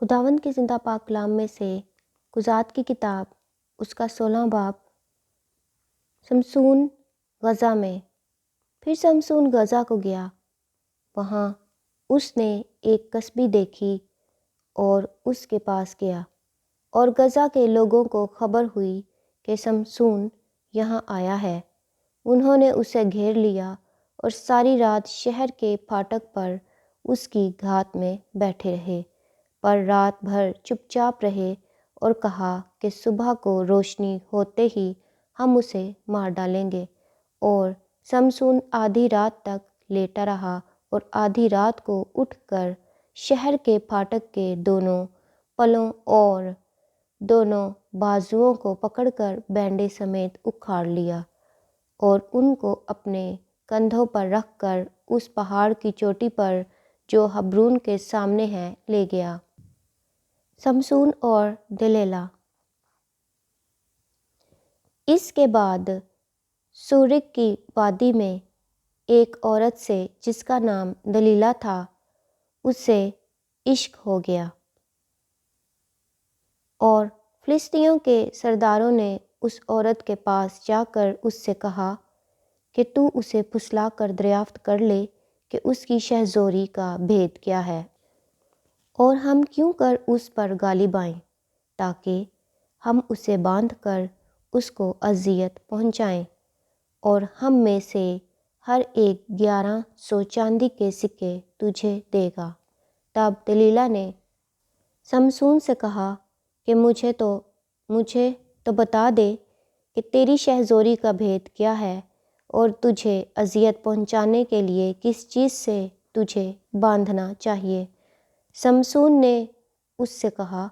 خداوند کی زندہ پاک کلام میں سے قضات کی کتاب اس کا 16 باب۔ سمسون غزہ میں۔ پھر سمسون غزہ کو گیا، وہاں اس نے ایک کسبی دیکھی اور اس کے پاس گیا، اور غزہ کے لوگوں کو خبر ہوئی کہ سمسون یہاں آیا ہے۔ انہوں نے اسے گھیر لیا اور ساری رات شہر کے پھاٹک پر اس کی گھات میں بیٹھے رہے، پر رات بھر چپ چاپ رہے اور کہا کہ صبح کو روشنی ہوتے ہی ہم اسے مار ڈالیں گے۔ اور سمسون آدھی رات تک لیٹا رہا اور آدھی رات کو اٹھ کر شہر کے پھاٹک کے دونوں پلوں اور دونوں بازوؤں کو پکڑ کر بینڈے سمیت اکھاڑ لیا اور ان کو اپنے کندھوں پر رکھ کر اس پہاڑ کی چوٹی پر جو حبرون کے سامنے ہے لے گیا۔ سمسون اور دلیلا۔ اس کے بعد سورک کی وادی میں ایک عورت سے جس کا نام دلیلا تھا، اس سے عشق ہو گیا، اور فلسطینیوں کے سرداروں نے اس عورت کے پاس جا کر اس سے کہا کہ تو اسے پھسلا کر دریافت کر لے کہ اس کی شہزوری کا بھید کیا ہے، اور ہم کیوں کر اس پر غالب آئیں، تاکہ ہم اسے باندھ کر اس کو اذیت پہنچائیں، اور ہم میں سے ہر ایک 1100 چاندی کے سکے تجھے دے گا۔ تب دلیلا نے سمسون سے کہا کہ مجھے تو بتا دے کہ تیری شہزوری کا بھید کیا ہے، اور تجھے اذیت پہنچانے کے لیے کس چیز سے تجھے باندھنا چاہیے۔ سمسون نے اس سے کہا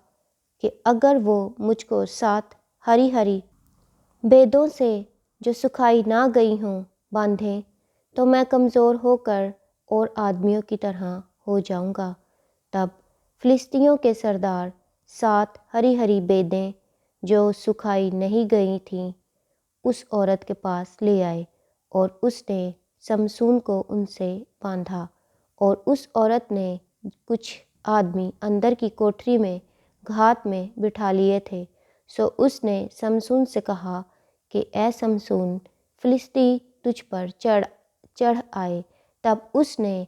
کہ اگر وہ مجھ کو 7 ہری ہری بیدوں سے جو سکھائی نہ گئی ہوں باندھیں، تو میں کمزور ہو کر اور آدمیوں کی طرح ہو جاؤں گا۔ تب فلسطینیوں کے سردار 7 ہری ہری بیدیں جو سکھائی نہیں گئی تھیں اس عورت کے پاس لے آئے، اور اس نے سمسون کو ان سے باندھا، اور اس عورت نے کچھ آدمی اندر کی کوٹری میں گھات میں بٹھا لیے تھے۔ سو اس نے سمسون سے کہا کہ اے سمسون، فلسطی تجھ پر چڑھ آئے۔ تب اس نے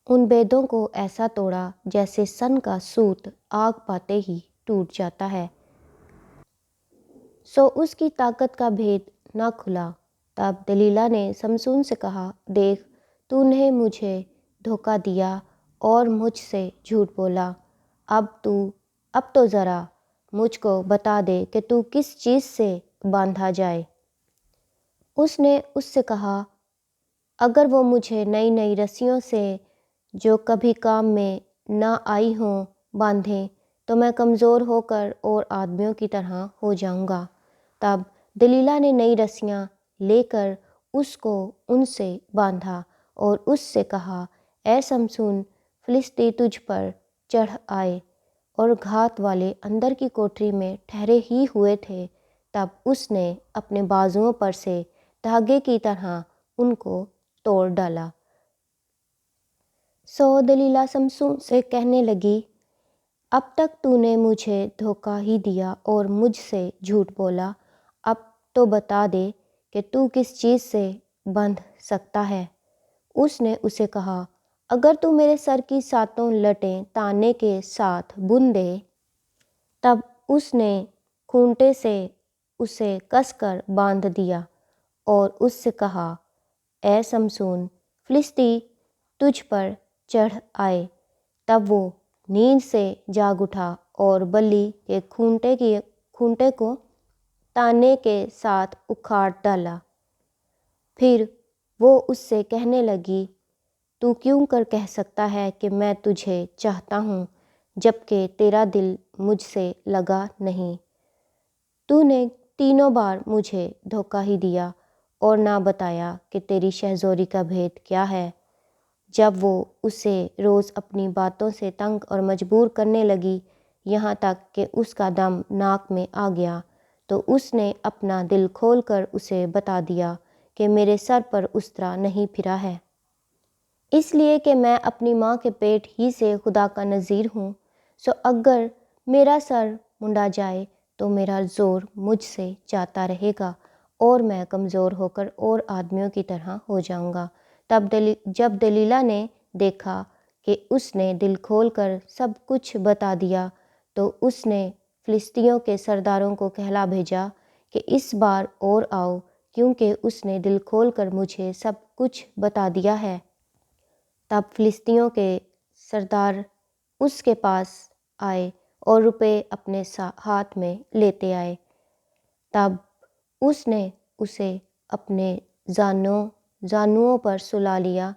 ان بیدوں کو ایسا توڑا جیسے سن کا سوت آگ پاتے ہی ٹوٹ جاتا ہے، سو اس کی طاقت کا بھید نہ کھلا۔ تب دلیلا نے سمسون سے کہا، دیکھ، تو نے مجھے دھوکہ دیا اور مجھ سے جھوٹ بولا، اب تو ذرا مجھ کو بتا دے کہ تو کس چیز سے باندھا جائے۔ اس نے اس سے کہا، اگر وہ مجھے نئی نئی رسیوں سے جو کبھی کام میں نہ آئی ہوں باندھیں، تو میں کمزور ہو کر اور آدمیوں کی طرح ہو جاؤں گا۔ تب دلیلا نے نئی رسیاں لے کر اس کو ان سے باندھا اور اس سے کہا، اے سمسون، فلسطی تجھ پر چڑھ آئے، اور گھات والے اندر کی کوٹری میں ٹھہرے ہی ہوئے تھے۔ تب اس نے اپنے بازوؤں پر سے دھاگے کی طرح ان کو توڑ ڈالا۔ سو دلیلا سمسون سے کہنے لگی، اب تک تو نے مجھے دھوکہ ہی دیا اور مجھ سے جھوٹ بولا، اب تو بتا دے کہ تو کس چیز سے بندھ سکتا ہے۔ اس نے اسے کہا، اگر تو میرے سر کی 7 لٹیں تانے کے ساتھ بن دے۔ تب اس نے کھونٹے سے اسے کس کر باندھ دیا اور اس سے کہا، اے سمسون، فلسطی تجھ پر چڑھ آئے۔ تب وہ نیند سے جاگ اٹھا اور بلی کے کھونٹے کو تانے کے ساتھ اکھاڑ ڈالا۔ پھر وہ اس سے کہنے لگی، تو کیوں کر کہہ سکتا ہے کہ میں تجھے چاہتا ہوں، جبکہ تیرا دل مجھ سے لگا نہیں؟ تو نے 3 بار مجھے دھوکہ ہی دیا اور نہ بتایا کہ تیری شہزوری کا بھید کیا ہے۔ جب وہ اسے روز اپنی باتوں سے تنگ اور مجبور کرنے لگی، یہاں تک کہ اس کا دم ناک میں آ گیا، تو اس نے اپنا دل کھول کر اسے بتا دیا کہ میرے سر پر استرا نہیں پھرا ہے، اس لیے کہ میں اپنی ماں کے پیٹ ہی سے خدا کا نذیر ہوں۔ سو اگر میرا سر منڈا جائے تو میرا زور مجھ سے جاتا رہے گا اور میں کمزور ہو کر اور آدمیوں کی طرح ہو جاؤں گا۔ جب دلیلہ نے دیکھا کہ اس نے دل کھول کر سب کچھ بتا دیا تو اس نے فلسطینیوں کے سرداروں کو کہلا بھیجا کہ اس بار اور آؤ، کیونکہ اس نے دل کھول کر مجھے سب کچھ بتا دیا ہے۔ تب فلسطینیوں کے سردار اس کے پاس آئے اور روپے اپنے ہاتھ میں لیتے آئے۔ تب اس نے اسے اپنے زانوؤں پر سلا لیا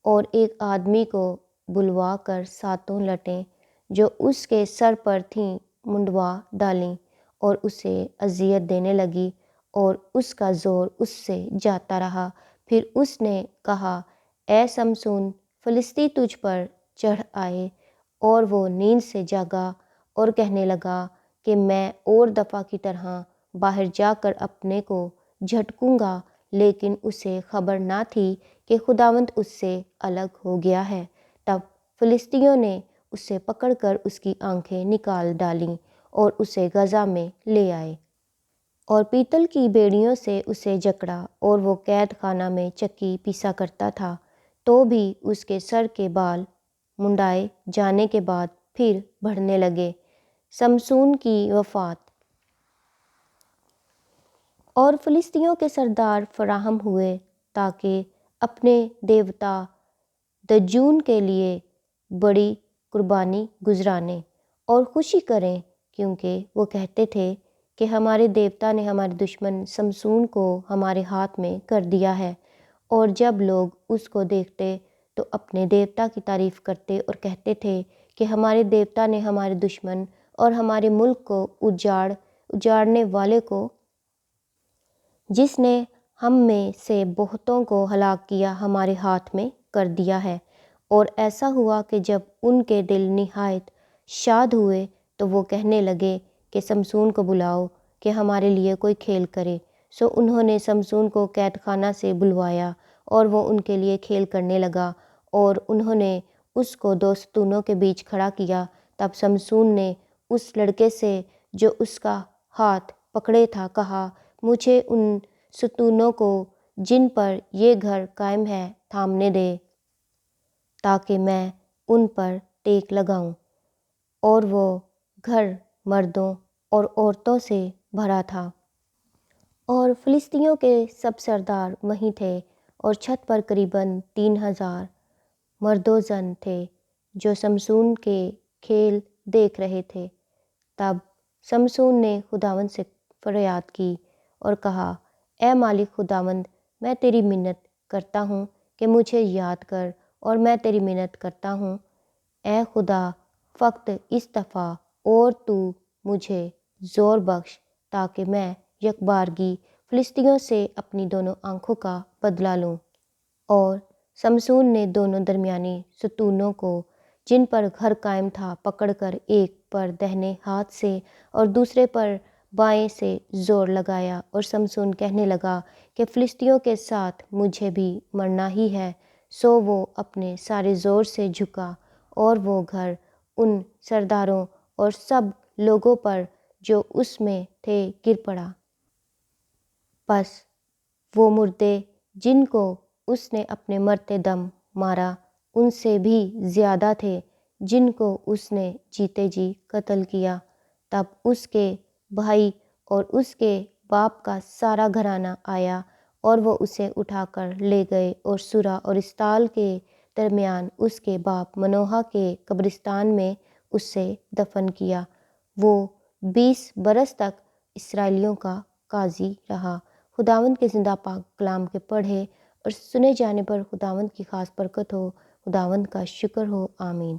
اور ایک آدمی کو بلوا کر 7 لٹیں جو اس کے سر پر تھیں منڈوا ڈالیں اور اسے اذیت دینے لگی اور اس کا زور اس سے جاتا رہا۔ پھر اس نے کہا، اے سمسون، فلسطی تجھ پر چڑھ آئے، اور وہ نیند سے جاگا اور کہنے لگا کہ میں اور دفعہ کی طرح باہر جا کر اپنے کو جھٹکوں گا، لیکن اسے خبر نہ تھی کہ خداوند اس سے الگ ہو گیا ہے۔ تب فلسطینیوں نے اسے پکڑ کر اس کی آنکھیں نکال ڈالیں اور اسے غزہ میں لے آئے اور پیتل کی بیڑیوں سے اسے جکڑا، اور وہ قید خانہ میں چکی پیسا کرتا تھا۔ تو بھی اس کے سر کے بال منڈائے جانے کے بعد پھر بڑھنے لگے۔ سمسون کی وفات۔ اور فلسطینیوں کے سردار فراہم ہوئے تاکہ اپنے دیوتا دجون کے لیے بڑی قربانی گزرانے اور خوشی کریں، کیونکہ وہ کہتے تھے کہ ہمارے دیوتا نے ہمارے دشمن سمسون کو ہمارے ہاتھ میں کر دیا ہے۔ اور جب لوگ اس کو دیکھتے تو اپنے دیوتا کی تعریف کرتے اور کہتے تھے کہ ہمارے دیوتا نے ہمارے دشمن اور ہمارے ملک کو اجاڑنے والے کو، جس نے ہم میں سے بہتوں کو ہلاک کیا، ہمارے ہاتھ میں کر دیا ہے۔ اور ایسا ہوا کہ جب ان کے دل نہایت شاد ہوئے تو وہ کہنے لگے کہ سمسون کو بلاؤ کہ ہمارے لیے کوئی کھیل کرے۔ سو انہوں نے سمسون کو قید خانہ سے بلوایا اور وہ ان کے لیے کھیل کرنے لگا، اور انہوں نے اس کو 2 ستونوں کے بیچ کھڑا کیا۔ تب سمسون نے اس لڑکے سے جو اس کا ہاتھ پکڑے تھا کہا، مجھے ان ستونوں کو جن پر یہ گھر قائم ہے تھامنے دے تاکہ میں ان پر ٹیک لگاؤں۔ اور وہ گھر مردوں اور عورتوں سے بھرا تھا، اور فلسطینیوں کے سب سردار وہیں تھے، اور چھت پر قریباً 3000 مرد و زن تھے جو سمسون کے کھیل دیکھ رہے تھے۔ تب سمسون نے خداوند سے فریاد کی اور کہا، اے مالک خداوند، میں تیری منت کرتا ہوں کہ مجھے یاد کر، اور میں تیری منت کرتا ہوں، اے خدا، فقط اس دفعہ اور تو مجھے زور بخش تاکہ میں یکبارگی فلسطینیوں سے اپنی دونوں آنکھوں کا بدلہ لوں۔ اور سمسون نے دونوں درمیانی ستونوں کو جن پر گھر قائم تھا پکڑ کر ایک پر دہنے ہاتھ سے اور دوسرے پر بائیں سے زور لگایا، اور سمسون کہنے لگا کہ فلسطینیوں کے ساتھ مجھے بھی مرنا ہی ہے۔ سو وہ اپنے سارے زور سے جھکا، اور وہ گھر ان سرداروں اور سب لوگوں پر جو اس میں تھے گر پڑا۔ پس وہ مردے جن کو اس نے اپنے مرتے دم مارا ان سے بھی زیادہ تھے جن کو اس نے جیتے جی قتل کیا۔ تب اس کے بھائی اور اس کے باپ کا سارا گھرانہ آیا، اور وہ اسے اٹھا کر لے گئے اور سورا اور استال کے درمیان اس کے باپ منوہا کے قبرستان میں اسے دفن کیا۔ وہ 20 برس تک اسرائیلیوں کا قاضی رہا۔ خداوند کے زندہ پاک کلام کے پڑھے اور سنے جانے پر خداوند کی خاص برکت ہو۔ خداوند کا شکر ہو، آمین۔